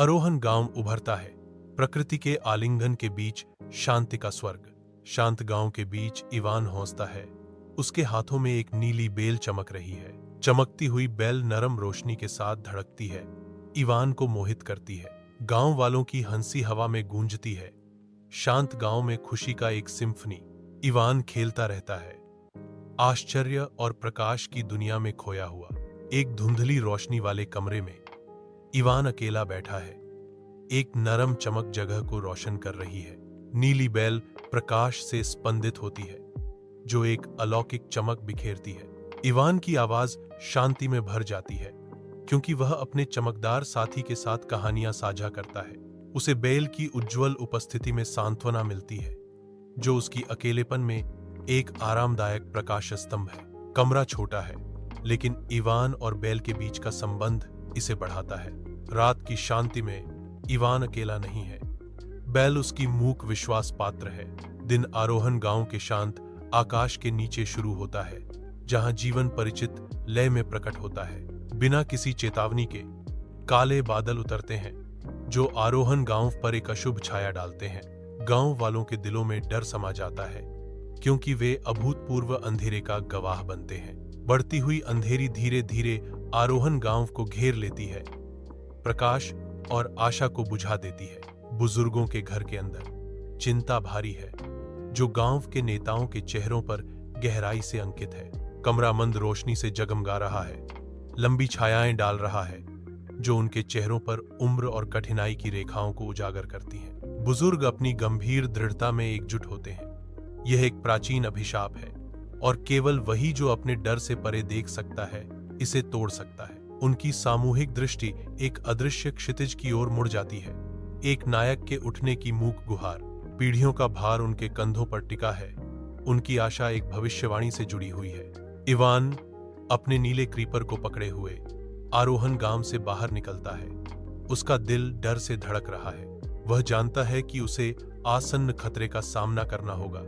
आरोहन गांव उभरता है, प्रकृति के आलिंगन के बीच शांति का स्वर्ग। शांत गांव के बीच इवान हौसता है। उसके हाथों में एक नीली बेल चमक रही है। चमकती हुई बेल नरम रोशनी के साथ धड़कती है, इवान को मोहित करती है। गांव वालों की हंसी हवा में गूंजती है। शांत गांव में खुशी का एक सिम्फनी। इवान खेलता रहता है, आश्चर्य और प्रकाश की दुनिया में खोया हुआ। एक धुंधली रोशनी वाले कमरे में इवान अकेला बैठा है। एक नरम चमक जगह को रोशन कर रही है। नीली बेल प्रकाश से स्पंदित होती है, जो एक अलौकिक चमक बिखेरती है। इवान की आवाज शांति में भर जाती है, क्योंकि वह अपने चमकदार साथी के साथ कहानियां साझा करता है। उसे बेल की उज्जवल उपस्थिति में सांत्वना मिलती है, जो उसकी अकेलेपन में एक आरामदायक प्रकाश स्तंभ है। कमरा छोटा है, लेकिन इवान और बेल के बीच का संबंध इसे बढ़ाता है। रात की शांति में इवान अकेला नहीं है। बेल उसकी मूक विश्वास पात्र है। दिन आरोहन गांव के शांत आकाश के नीचे शुरू होता है, जहां जीवन परिचित लय में प्रकट होता है। बिना किसी चेतावनी के काले बादल उतरते हैं, जो आरोहन गांव पर एक अशुभ छाया डालते हैं। गांव वालों के दिलों में डर समा जाता है, क्योंकि वे अभूतपूर्व अंधेरे का गवाह बनते हैं। बढ़ती हुई अंधेरी धीरे धीरे आरोहन गांव को घेर लेती है, प्रकाश और आशा को बुझा देती है। बुजुर्गों के घर के अंदर चिंता भारी है, जो गांव के नेताओं के चेहरों पर गहराई से अंकित है। कमरा मंद रोशनी से जगमगा रहा है, लंबी छायाएं डाल रहा है, जो उनके चेहरों पर उम्र और कठिनाई की रेखाओं को उजागर करती हैं। बुजुर्ग अपनी गंभीर दृढ़ता में एकजुट होते हैं। यह एक प्राचीन अभिशाप है, और केवल वही जो अपने डर से परे देख सकता है, इसे तोड़ सकता है। उनकी सामूहिक दृष्टि एक अदृश्य क्षितिज की ओर मुड़ जाती है। एक नायक के उठने की मूक गुहार। पीढ़ियों का भार उनके कंधों पर टिका है। उनकी आशा एक भविष्यवाणी से जुड़ी हुई है। इवान अपने नीले क्रीपर को पकड़े हुए आरोहन गांव से बाहर निकलता है। उसका दिल डर से धड़क रहा है। वह जानता है कि उसे आसन्न खतरे का सामना करना होगा,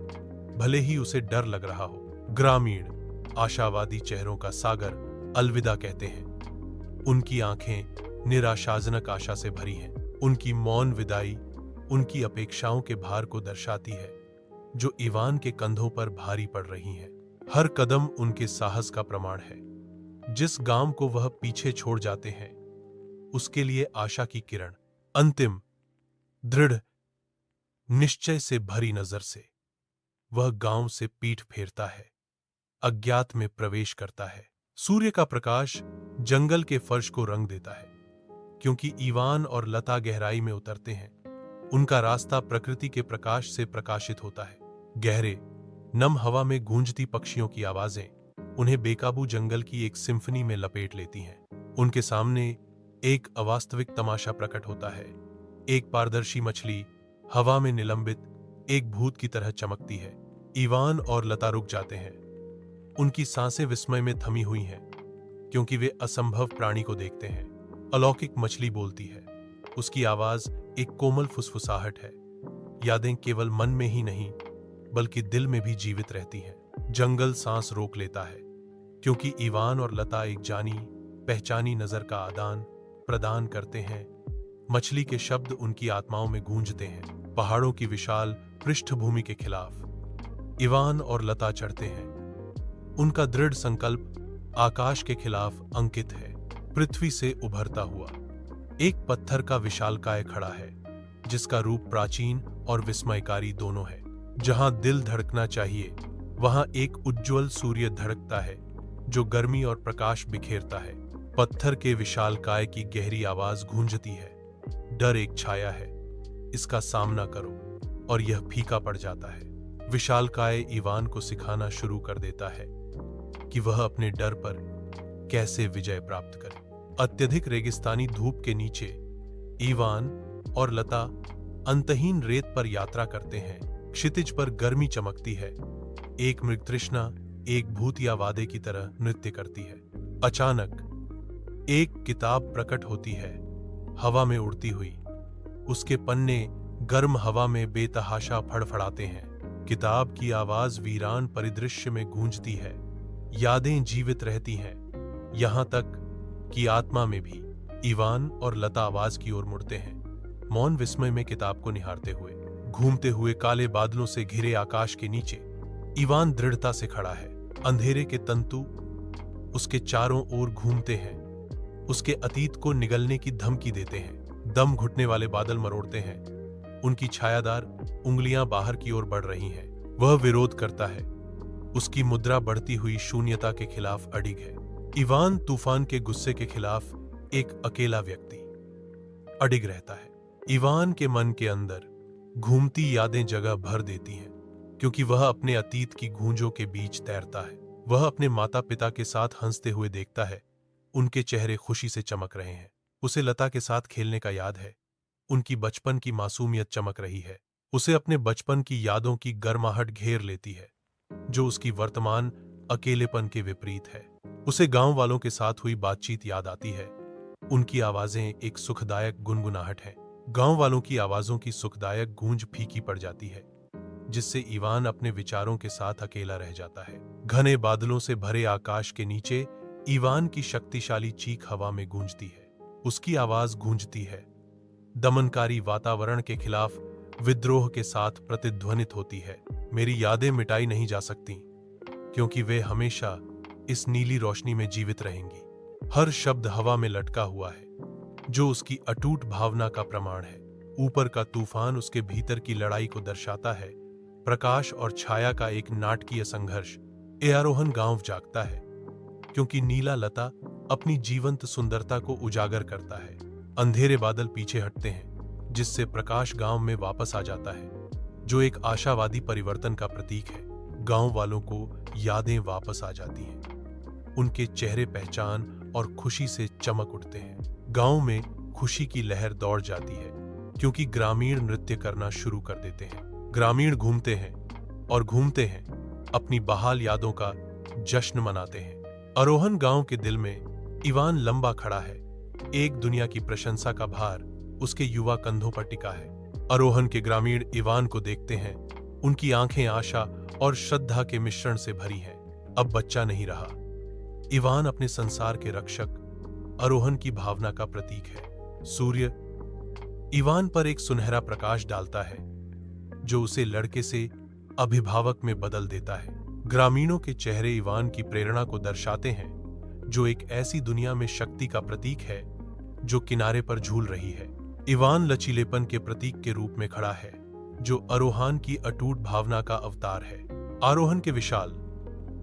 भले ही उसे डर लग रहा हो। ग्रामीण आशावादी चेहरों का सागर अलविदा कहते हैं। उनकी आंखें निराशाजनक आशा से भरी हैं। उनकी मौन विदाई उनकी अपेक्षाओं के भार को दर्शाती है, जो इवान के कंधों पर भारी पड़ रही हैं। हर कदम उनके साहस का प्रमाण है। जिस गांव को वह पीछे छोड़ जाते हैं, उसके लिए आशा की किरण। अंतिम दृढ़ निश्चय से भरी नजर से वह गांव से पीठ फेरता है, अज्ञात में प्रवेश करता है। सूर्य का प्रकाश जंगल के फर्श को रंग देता है, क्योंकि इवान और लता गहराई में उतरते हैं। उनका रास्ता प्रकृति के प्रकाश से प्रकाशित होता है। गहरे नम हवा में गूंजती पक्षियों की आवाजें उन्हें बेकाबू जंगल की एक सिम्फनी में लपेट लेती हैं। उनके सामने एक अवास्तविक तमाशा प्रकट होता है। एक पारदर्शी मछली हवा में निलंबित एक भूत की तरह चमकती है। इवान और लता रुक जाते हैं। उनकी सांसें विस्मय में थमी हुई हैं, क्योंकि वे असंभव प्राणी को देखते हैं। अलौकिक मछली बोलती है। उसकी आवाज एक कोमल फुसफुसाहट है। यादें केवल मन में ही नहीं, बल्कि दिल में भी जीवित रहती हैं। जंगल सांस रोक लेता है, क्योंकि इवान और लता एक जानी पहचानी नजर का आदान प्रदान करते हैं। मछली के शब्द उनकी आत्माओं में गूंजते हैं। पहाड़ों की विशाल पृष्ठभूमि के खिलाफ इवान और लता चढ़ते हैं। उनका दृढ़ संकल्प आकाश के खिलाफ अंकित है। पृथ्वी से उभरता हुआ एक पत्थर का विशालकाय खड़ा है, जिसका रूप प्राचीन और विस्मयकारी दोनों है। जहां दिल धड़कना चाहिए, वहां एक उज्जवल सूर्य धड़कता है, जो गर्मी और प्रकाश बिखेरता है। पत्थर के विशालकाय की गहरी आवाज गूंजती है। डर एक छाया है, इसका सामना करो, और यह फीका पड़ जाता है। विशालकाय इवान को सिखाना शुरू कर देता है कि वह अपने डर पर कैसे विजय प्राप्त करे। अत्यधिक रेगिस्तानी धूप के नीचे इवान और लता अंतहीन रेत पर यात्रा करते हैं। क्षितिज पर गर्मी चमकती है। एक मृगतृष्णा एक भूत या वादे की तरह नृत्य करती है। अचानक एक किताब प्रकट होती है, हवा में उड़ती हुई। उसके पन्ने गर्म हवा में बेतहाशा फड़फड़ाते हैं। किताब की आवाज वीरान परिदृश्य में गूंजती है। यादें जीवित रहती हैं, यहां तक कि आत्मा में भी। इवान और लता आवाज की ओर मुड़ते हैं, मौन विस्मय में किताब को निहारते हुए। घूमते हुए काले बादलों से घिरे आकाश के नीचे इवान दृढ़ता से खड़ा है। अंधेरे के तंतु उसके चारों ओर घूमते हैं, उसके अतीत को निगलने की धमकी देते हैं। दम घुटने वाले बादल मरोड़ते हैं, उनकी छायादार उंगलियां बाहर की ओर बढ़ रही हैं। वह विरोध करता है, उसकी मुद्रा बढ़ती हुई शून्यता के खिलाफ अडिग है। इवान तूफान के गुस्से के खिलाफ एक अकेला व्यक्ति अडिग रहता है। इवान के मन के अंदर घूमती यादें जगह भर देती हैं, क्योंकि वह अपने अतीत की गूंजों के बीच तैरता है। वह अपने माता पिता के साथ हंसते हुए देखता है, उनके चेहरे खुशी से चमक रहे हैं। उसे लता के साथ खेलने का याद है, उनकी बचपन की मासूमियत चमक रही है। उसे अपने बचपन की यादों की गर्माहट घेर लेती है, जो उसकी वर्तमान अकेलेपन के विपरीत है। उसे गांव वालों के साथ हुई बातचीत याद आती है, उनकी आवाजें एक सुखदायक गुनगुनाहट है। गांव वालों की आवाजों की सुखदायक गूंज फीकी पड़ जाती है, जिससे इवान अपने विचारों के साथ अकेला रह जाता है। घने बादलों से भरे आकाश के नीचे इवान की शक्तिशाली चीख हवा में गूंजती है। उसकी आवाज गूंजती है, दमनकारी वातावरण के खिलाफ विद्रोह के साथ प्रतिध्वनित होती है। मेरी यादें मिटाई नहीं जा सकती, क्योंकि वे हमेशा इस नीली रोशनी में जीवित रहेंगी। हर शब्द हवा में लटका हुआ है, जो उसकी अटूट भावना का प्रमाण है। ऊपर का तूफान उसके भीतर की लड़ाई को दर्शाता है। प्रकाश और छाया का एक नाटकीय संघर्ष। आरोहन गांव जागता है, क्योंकि नीला लता अपनी जीवंत सुंदरता को उजागर करता है। अंधेरे बादल पीछे हटते हैं, जिससे प्रकाश गांव में वापस आ जाता है, जो एक आशावादी परिवर्तन का प्रतीक है। गांव वालों को यादें वापस आ जाती हैं, उनके चेहरे पहचान और खुशी से चमक उठते हैं। गांव में खुशी की लहर दौड़ जाती है, क्योंकि ग्रामीण नृत्य करना शुरू कर देते हैं। ग्रामीण घूमते हैं और घूमते हैं, अपनी बहाल यादों का जश्न मनाते हैं। आरोहन गांव के दिल में इवान लंबा खड़ा है, एक दुनिया की प्रशंसा का भार उसके युवा कंधों पर टिका है। आरोहन के ग्रामीण इवान को देखते हैं, उनकी आंखें आशा और श्रद्धा के मिश्रण से भरी हैं। अब बच्चा नहीं रहा, इवान अपने संसार के रक्षक आरोहन की भावना का प्रतीक है। सूर्य इवान पर एक सुनहरा प्रकाश डालता है, जो उसे लड़के से अभिभावक में बदल देता है। ग्रामीणों के चेहरे इवान की प्रेरणा को दर्शाते हैं, जो एक ऐसी दुनिया में शक्ति का प्रतीक है जो किनारे पर झूल रही है। इवान लचीलेपन के प्रतीक के रूप में खड़ा है, जो आरोहन की अटूट भावना का अवतार है। आरोहन के विशाल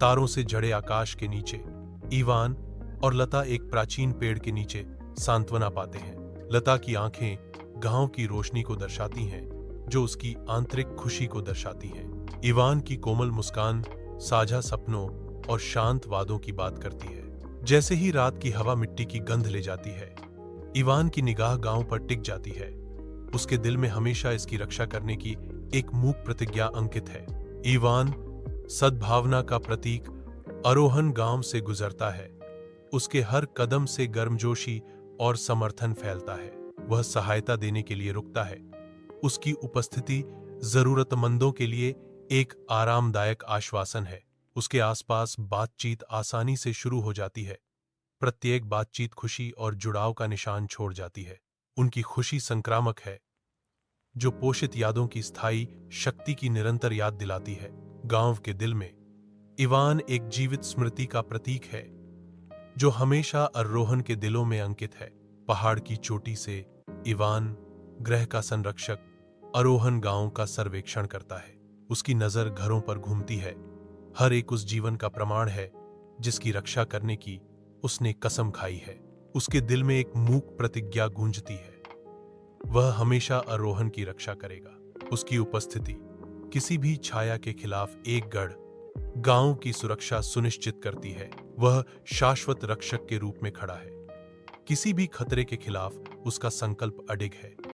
तारों से जड़े आकाश के नीचे इवान और लता एक प्राचीन पेड़ के नीचे सांत्वना पाते हैं। लता की आंखें गांव की रोशनी को दर्शाती हैं, जो उसकी आंतरिक खुशी को दर्शाती हैं। इवान की कोमल मुस्कान साझा सपनों और शांत वादों की बात करती है। जैसे ही रात की हवा मिट्टी की गंध ले जाती है, इवान की निगाह गांव पर टिक जाती है। उसके दिल में हमेशा इसकी रक्षा करने की एक मूक प्रतिज्ञा अंकित है। इवान सद्भावना का प्रतीक आरोहन गांव से गुजरता है। उसके हर कदम से गर्मजोशी और समर्थन फैलता है। वह सहायता देने के लिए रुकता है। उसकी उपस्थिति जरूरतमंदों के लिए एक आरामदायक आश्वासन है। उसके आसपास बातचीत आसानी से शुरू हो जाती है। प्रत्येक बातचीत खुशी और जुड़ाव का निशान छोड़ जाती है। उनकी खुशी संक्रामक है, जो पोषित यादों की स्थायी शक्ति की निरंतर याद दिलाती है। गांव के दिल में इवान एक जीवित स्मृति का प्रतीक है, जो हमेशा आरोहन के दिलों में अंकित है। पहाड़ की चोटी से इवान, ग्रह का संरक्षक, आरोहन गांव का सर्वेक्षण करता है। उसकी नजर घरों पर घूमती है। हर एक उस जीवन का प्रमाण है जिसकी रक्षा करने की उसने कसम खाई है। उसके दिल में एक मूक प्रतिज्ञा गूंजती है, वह हमेशा आरोहन की रक्षा करेगा। उसकी उपस्थिति किसी भी छाया के खिलाफ एक गढ़ गांव की सुरक्षा सुनिश्चित करती है। वह शाश्वत रक्षक के रूप में खड़ा है। किसी भी खतरे के खिलाफ उसका संकल्प अडिग है।